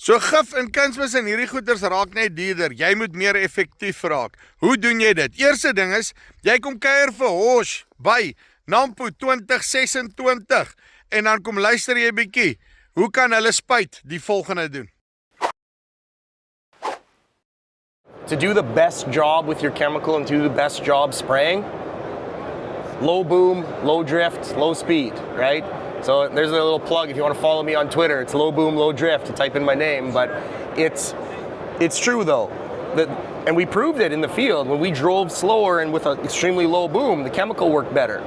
So gif en kunsmis en hierdie goeders raak net duurder. Jy moet meer effektief raak. Hoe doen jy dit? Eerste ding is, jy kom kuier vir Hosh by Nampo 2026 en dan kom luister jy bietjie. Hoe kan hulle spuit die volgende doen? To do the best job with your chemical and do the best job spraying, low boom, low drift, low speed, right? So there's a little plug if you want to follow me on Twitter. It's low boom, low drift to type in my name, but it's true though. And we proved it in the field. When we drove slower and with an extremely low boom, the chemical worked better.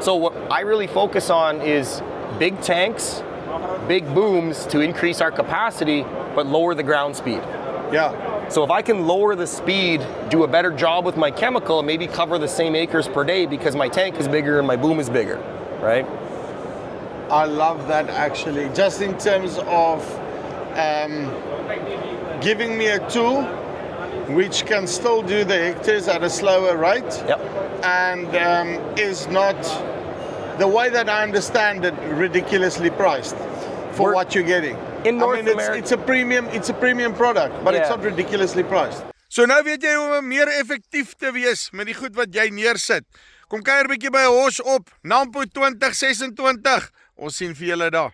So what I really focus on is big tanks, big booms to increase our capacity, but lower the ground speed. Yeah. So if I can lower the speed, do a better job with my chemical, and maybe cover the same acres per day because my tank is bigger and my boom is bigger, right? I love that actually. Just in terms of giving me a tool which can still do the hectares at a slower rate. Yep. And is not, the way that I understand it, ridiculously priced for what you're getting. In North America, it's a premium product, but it's Yeah. not ridiculously priced. So nou weet jy hoe om meer effektief te wees met die goed wat jy neersit. Kom kuier bietjie by Hosh op Nampo 2026. Ons sien vir julle daar.